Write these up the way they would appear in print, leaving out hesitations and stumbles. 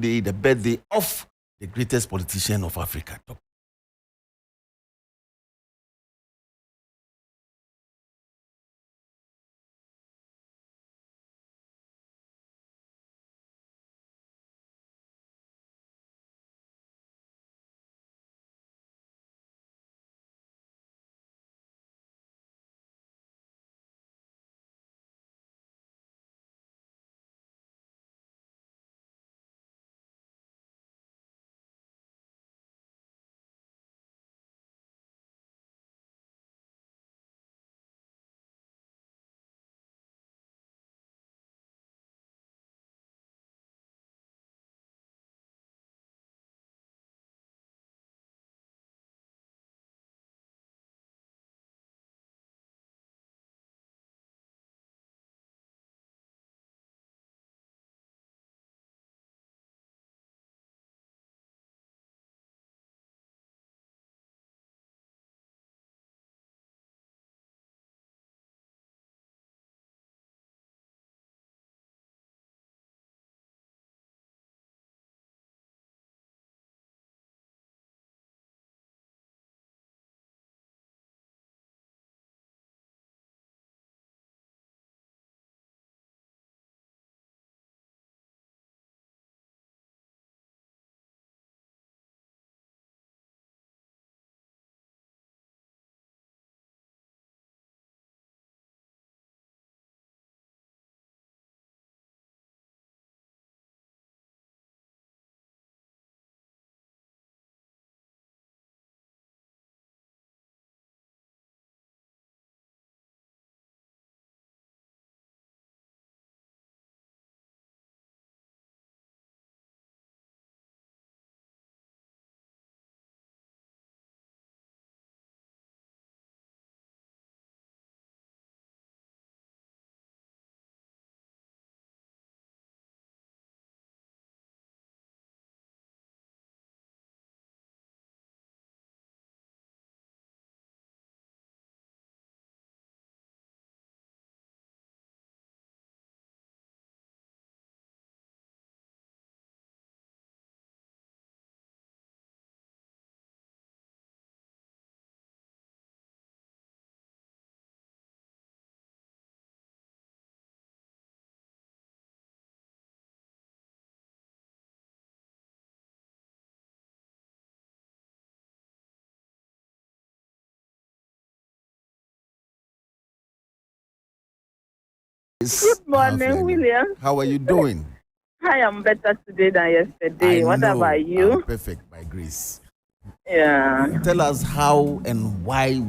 day, the birthday of the greatest politician of Africa. Good morning, William. How are you doing? I am better today than yesterday. What about you? I'm perfect by grace. Yeah. Tell us how and why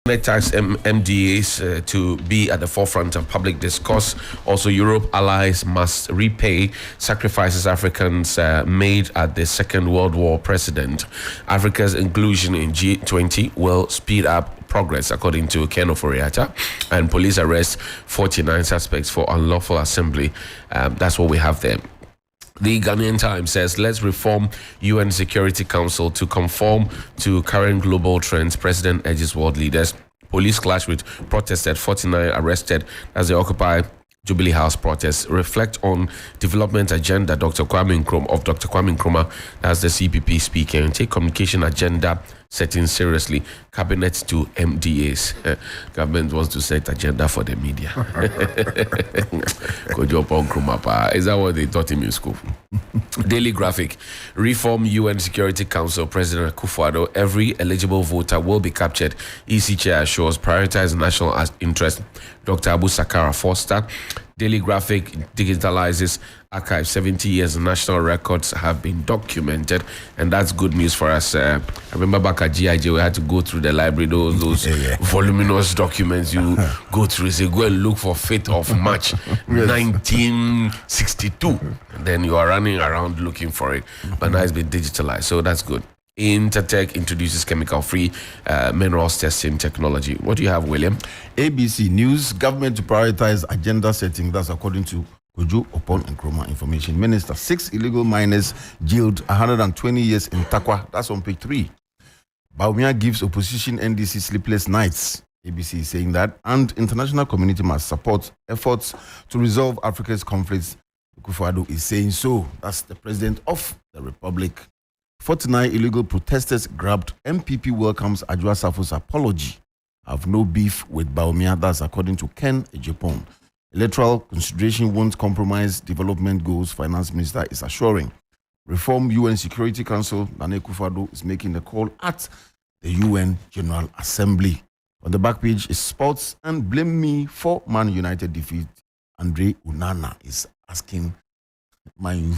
Net tax MDAs to be at the forefront of public discourse. Also, Europe allies must repay sacrifices Africans made at the Second World War precedent. Africa's inclusion in G20 will speed up progress, according to Ken Oforiatta. And police arrest 49 suspects for unlawful assembly. That's what we have there. The Ghanaian Times says, let's reform UN Security Council to conform to current global trends. President urges world leaders. Police clash with protesters, 49 arrested as they occupy Jubilee House protests. Reflect on development agenda. Dr. Kwame Nkrumah, as the CPP speaker, and take communication agenda setting seriously. Cabinet to MDAs. Government wants to set agenda for the media. Is that what they taught him in school? Daily Graphic. Reform UN Security Council. President Akufo-Addo. Every eligible voter will be captured. EC chair assures prioritize national interest. Dr. Abu Sakara Foster. Daily Graphic digitalizes archive. 70 years national records have been documented, and that's good news for us. I remember back at GIJ, we had to go through the library, those voluminous documents you go through. Say, go and look for 5th of March 1962. And then you are running around looking for it. But now it's been digitalized, so that's good. Intertech introduces chemical-free minerals testing technology. What do you have, William? ABC News, government to prioritize agenda setting. That's according to Kojo Oppong Nkrumah, information minister. 6 illegal miners jailed 120 years in Takwa. That's on page 3. Bawumia gives opposition NDC sleepless nights. ABC is saying that. And international community must support efforts to resolve Africa's conflicts. Akufo-Addo is saying so. That's the president of the republic. 49 illegal protesters grabbed. MPP welcomes Adwoa Safo's apology. I have no beef with Bawumia. That's according to Ken Ejepong. Electoral consideration won't compromise development goals, Finance Minister is assuring. Reform UN Security Council. Nana Akufo-Addo is making the call at the UN General Assembly. On the back page is sports and blame me for Man United defeat. Andre Onana is asking Man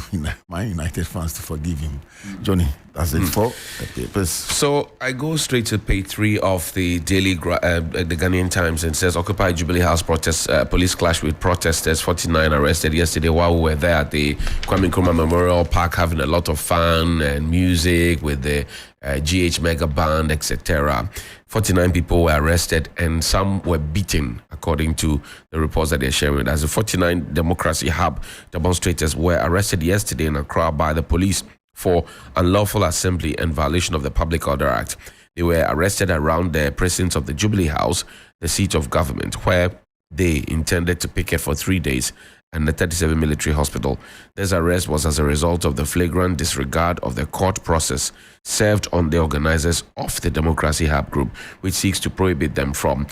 United fans to forgive him. Johnny, that's it for the papers. So I go straight to page 3 of the Daily the Ghanaian Times, and says Occupy Jubilee House protests. Police clash with protesters. 49 arrested yesterday while we were there at the Kwame Nkrumah Memorial Park, having a lot of fun and music with the GH Mega Band, etc. 49 people were arrested and some were beaten, according to the reports that they're sharing. As the 49 Democracy Hub demonstrators were arrested yesterday in Accra by the police for unlawful assembly and violation of the Public Order Act. They were arrested around the precincts of the Jubilee House, the seat of government, where they intended to picket for 3 days, and the 37 military hospital. This arrest was as a result of the flagrant disregard of the court process served on the organizers of the Democracy Hub group, which seeks to prohibit them from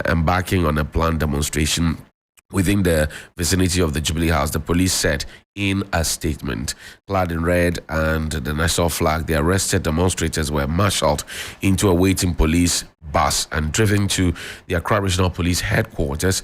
embarking on a planned demonstration within the vicinity of the Jubilee House. The police said in a statement. Clad in red and the national flag, the arrested demonstrators were marshaled into a waiting police bus and driven to the Accra Regional Police Headquarters,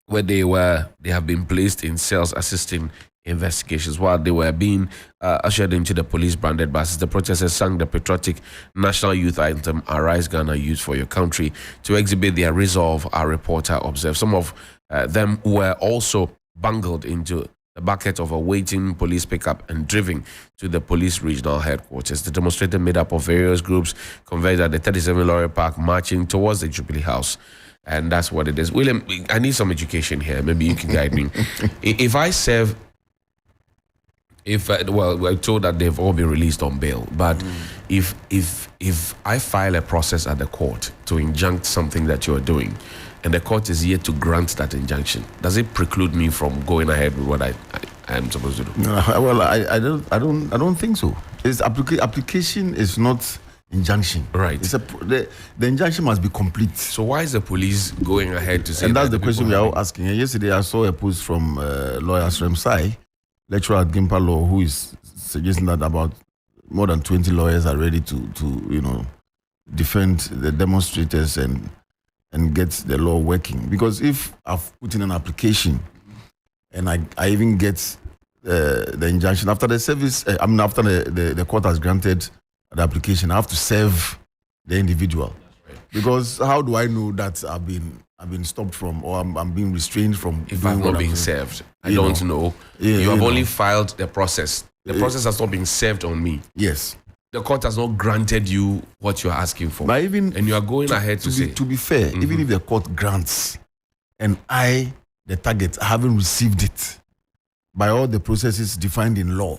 where they have been placed in cells assisting investigations. While they were being ushered into the police branded buses, the protesters sang the patriotic national youth anthem, Arise Ghana, Youth for Your Country, to exhibit their resolve, our reporter observed. Some of them were also bungled into the bucket of a waiting police pickup and driven to the police regional headquarters. The demonstrators, made up of various groups, converged at the 37 Laurel Park, marching towards the Jubilee House. And that's what it is. William, I need some education here. Maybe you can guide me. We're told that they've all been released on bail. But if I file a process at the court to injunct something that you're doing, and the court is yet to grant that injunction, does it preclude me from going ahead with what I am supposed to do? No, well, I don't think so. It's application is not injunction. Right. The injunction must be complete. So why is the police going ahead to say? And that's the question we are all asking. Yesterday I saw a post from lawyer Sremsai, lecturer at Gimpa Law, who is suggesting that about more than 20 lawyers are ready to defend the demonstrators and get the law working. Because if I've put in an application and I even get the injunction after the service, after the court has granted the application, I have to serve the individual. Because how do I know that I've been stopped from, or I'm being restrained from? If doing I'm what not being doing? served, I You don't know. know. Yeah, You have you only know. filed the process. The process has not been served on me. Yes. The court has not granted you what you are asking for. But even and you are going ahead to say, to be fair, even if the court grants, and I, the target, haven't received it by all the processes defined in law,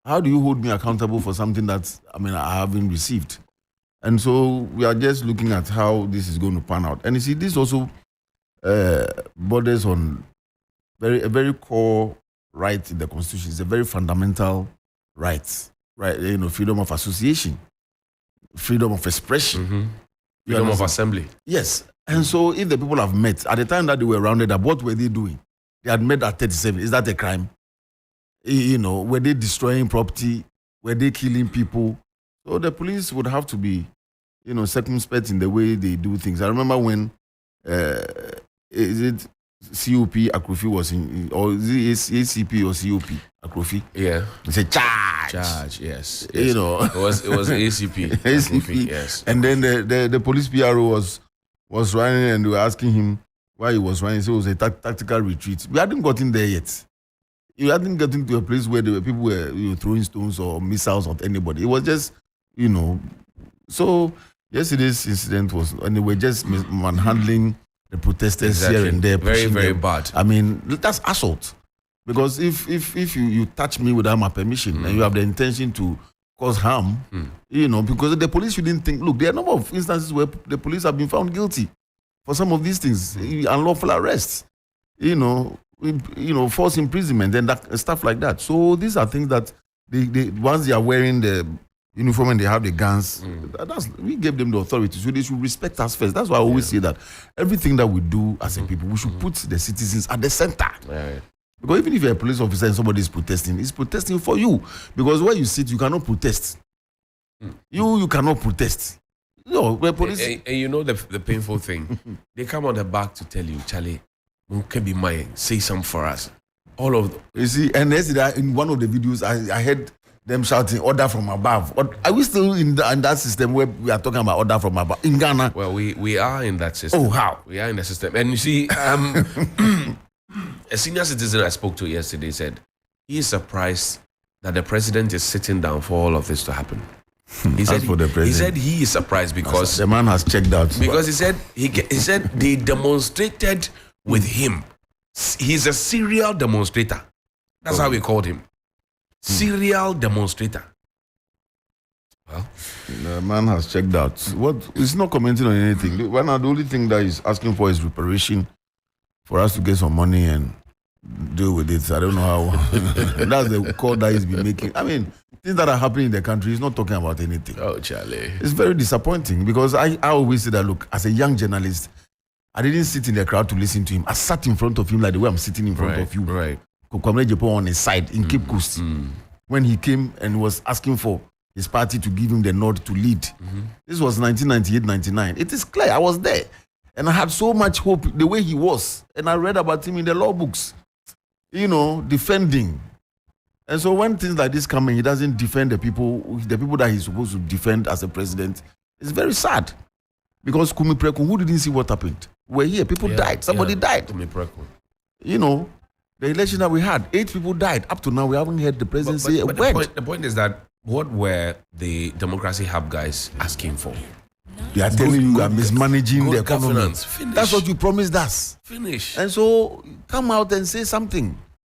how do you hold me accountable for something that I haven't received? And so we are just looking at how this is going to pan out. And you see, this also borders on a very core right in the Constitution. It's a very fundamental right, right? You know, freedom of association, freedom of expression, You freedom of understand? assembly. Yes. And so if the people have met at the time that they were rounded up, what were they doing? They had met at 37. Is that a crime? You know, were they destroying property? Were they killing people? So the police would have to be, you know, circumspect in the way they do things. I remember when is it COP Akrofi was in, or is it ACP or COP Akrofi? Yeah. They said charge. Charge, yes. You know. It was ACP. ACP. Yes. And then the police PRO was running, and they were asking him why he was running. So it was a tactical retreat. We hadn't gotten there yet. You hadn't gotten to a place where people were throwing stones or missiles at anybody. It was just, you know. So yesterday's incident was, and they were just manhandling the protesters here and there. Very, pushing very them. bad. I mean, that's assault. Because if you touch me without my permission and you have the intention to cause harm, you know, because the police shouldn't think, look, there are a number of instances where the police have been found guilty for some of these things, unlawful arrests, you know, false imprisonment and stuff like that. So these are things that they once they are wearing the uniform and they have the guns, we gave them the authority, so they should respect us first. That's why I always say that everything that we do as a people, we should put the citizens at the center. Right. Because even if you're a police officer and somebody is protesting, it's protesting for you. Because where you sit, you cannot protest. You cannot protest. No, where police. And you know the painful thing, they come on the back to tell you, Charlie, can be mine. Say something for us. All of them. You see, and yesterday in one of the videos, I heard them shouting order from above. Are we still in that system where we are talking about order from above in Ghana? Well, we are in that system. Oh, how? We are in the system. And you see, a senior citizen I spoke to yesterday said he is surprised that the president is sitting down for all of this to happen. He said for the he president. said he is surprised because The man has checked out. he said he said they demonstrated with him. He's a serial demonstrator. That's how we called him. Serial demonstrator. Well, The man has checked out. He's not commenting on anything. The only thing that he's asking for is reparation for us to get some money and deal with it. I don't know how. That's the call that he's been making. I mean, things that are happening in the country, he's not talking about anything. oh, Charlie. It's very disappointing because I always say that, look, as a young journalist, I didn't sit in the crowd to listen to him. I sat in front of him like the way I'm sitting in front of you. Right. Kwame Ejepo on his side in Cape Coast. When he came and was asking for his party to give him the nod to lead. This was 1998-99. It is clear, I was there. And I had so much hope the way he was. And I read about him in the law books, you know, defending. And so when things like this come in, he doesn't defend the people that he's supposed to defend as a president. It's very sad. Because Kumi Preku, who didn't see what happened? We're here, people died, somebody died. You know, the election that we had, 8 people died. Up to now, we haven't heard the president say a word. The point is that what were the Democracy Hub guys asking for? They are telling you are mismanaging the good economy. governance. Finish. That's what you promised us. Finish. And so come out and say something.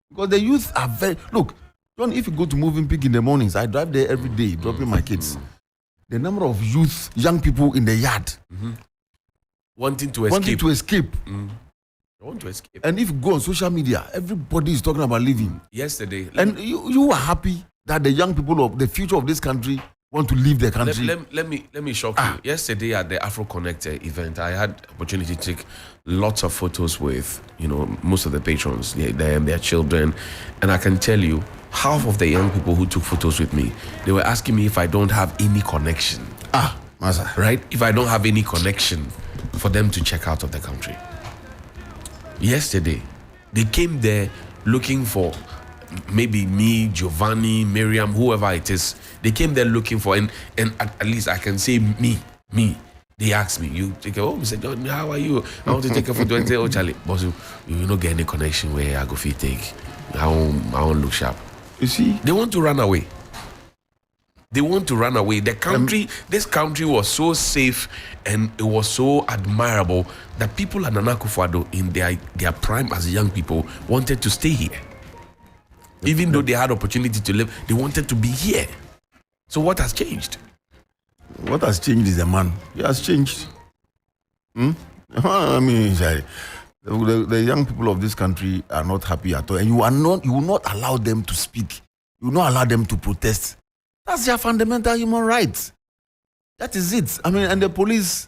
Because the youth are very... Look, John, if you go to Moving Peak in the mornings, I drive there every day, dropping my kids. The number of youth, young people in the yard wanting to wanting escape. to escape. They want to escape. And if you go on social media, everybody is talking about leaving. Yesterday, And you are happy that the young people of the future of this country want to leave the country. let me shock you. Yesterday at the Afro Connect event, I had opportunity to take lots of photos with, most of the patrons, their children, and I can tell you, half of the young people who took photos with me, they were asking me if I don't have any connection. Masa. Right? If I don't have any connection for them to check out of the country. Yesterday, they came there looking for maybe me, Giovanni, Miriam, whoever it is. They came there looking for, and at least I can say me. They ask me, you take a home, say, John, how are you? I want to take a photo and say, oh, Charlie, boss, you don't get any connection where I go fit take. I won't look sharp. You see? They want to run away. They want to run away. The country, this country was so safe and it was so admirable that people at Nana Akufo-Addo in their prime as young people wanted to stay here. Even though they had opportunity to live, they wanted to be here. So what has changed? What has changed is the man. He has changed. I mean, the young people of this country are not happy at all, and you will not allow them to speak. You will not allow them to protest. That's their fundamental human rights. That is it. I mean, and the police.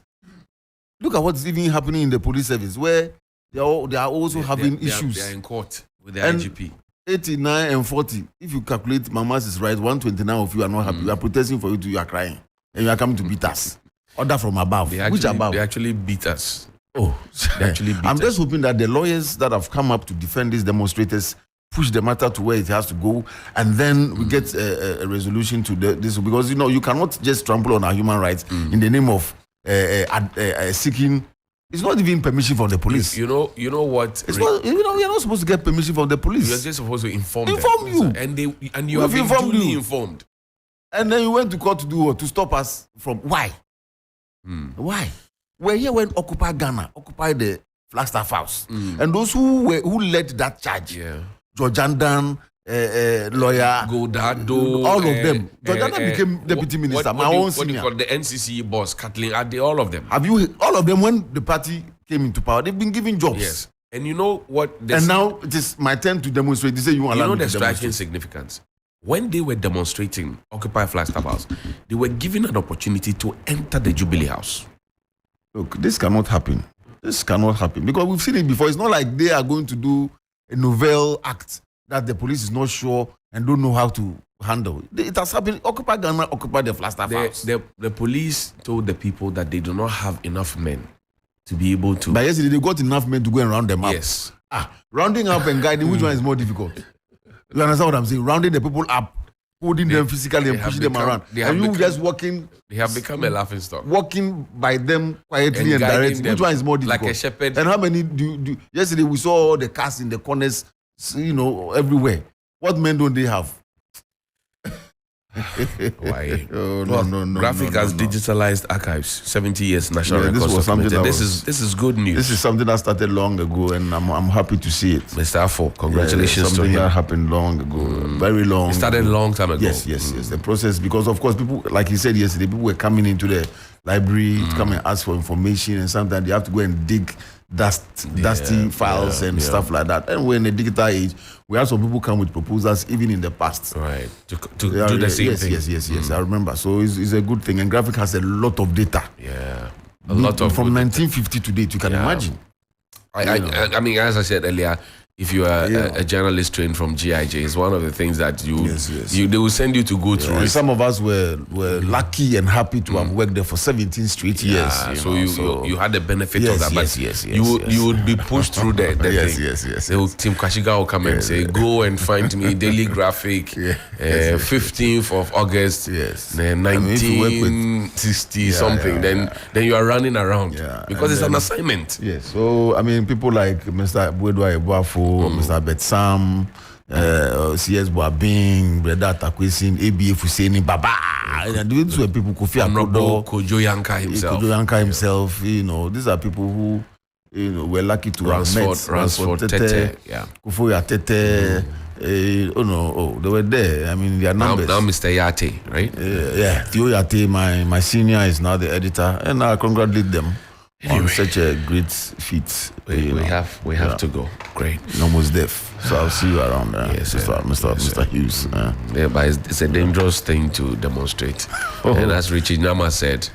Look at what's even happening in the police service, where they are also having issues. They are in court with the IGP. 89 and 40. If you calculate, my math is right. 129 of you are not happy. You are protesting for you are crying. And you are coming to beat us. Order from above. Which above? They actually beat us. Oh, they actually beat I'm us. just hoping that the lawyers that have come up to defend these demonstrators push the matter to where it has to go, and then we get a resolution to this, because you cannot just trample on our human rights in the name of seeking. It's not even permission from the police. You know what? It's not. You're not supposed to get permission from the police. You're just supposed to inform you, and you have been duly informed. And then you went to court to do what? To stop us from why? Why? We're here when Occupy Ghana, occupy the Flagstaff House, and those who led that charge, George Andan, lawyer Godado, all of them. George Andan became deputy minister. My own senior. What do you call the NCC boss, Kathleen Ade, all of them. Have you all of them when the party came into power? They've been given jobs. Yes. And you know what? And now it is my turn to demonstrate. They say you allow me to the striking significance. When they were demonstrating Occupy Flagstaff House, they were given an opportunity to enter the Jubilee House. Look, this cannot happen. This cannot happen because we've seen it before. It's not like they are going to do a novel act that the police is not sure and don't know how to handle. It has happened. Occupy Ghana, occupy the Flagstaff House. The police told the people that they do not have enough men to be able to. But yesterday they got enough men to go and round them up. Yes. Rounding up and guiding, which one is more difficult? You understand what I'm saying? Rounding the people up, holding them physically and pushing them around. And you just walking. They have become a laughing stock. Walking by them quietly and directly. Which one is more difficult? Like a shepherd. And how many do yesterday we saw all the cars in the corners, everywhere. What men don't they have? Why? No. Graphic has digitalized archives. 70 years National Records documented. This is good news. This is something that started long ago, and I'm happy to see it. Mr. Afo, congratulations to something him. that happened long ago, very long. It started a long time ago. Yes. The process, because of course people, like he said yesterday, people were coming into the library to come and ask for information, and sometimes they have to go and dig dusty files and stuff like that. And we're in a digital age. We have some people come with proposals even in the past. Right. To do the same thing. Yes. I remember. So it's a good thing. And Graphic has a lot of data. Yeah. A lot of from 1950 to date. You can imagine. I mean, as I said earlier, if you are a journalist trained from GIJ, it's one of the things that they will send you to go through. And some of us were lucky and happy to have worked there for 17 straight years. So you had the benefit of that. But you would be pushed through the thing. Yes. Tim Kashiga will come and say, go and find me Daily Graphic, 15th of August, 1960 something. Then you are running around because it's an assignment. Yes. So I mean, people like Mr. Bwedwa Ebuafo, Mr. Betsam, CS Boabing, Breda Takwesin, ABF Husseini, Baba. These were people, Kofi Akodo, Kojo Yanka himself. These are people who were lucky to have met. Ransford Tete, Kufuor Tete. They were there. I mean, their numbers. Now Mr. Yate, right? Theo Yate, my senior, is now the editor, and I congratulate them on such a great feat. We have to go. Great. Almost deaf. So I'll see you around there. Yes, Mr. Hughes. But it's a dangerous thing to demonstrate. And as Richie Nama said,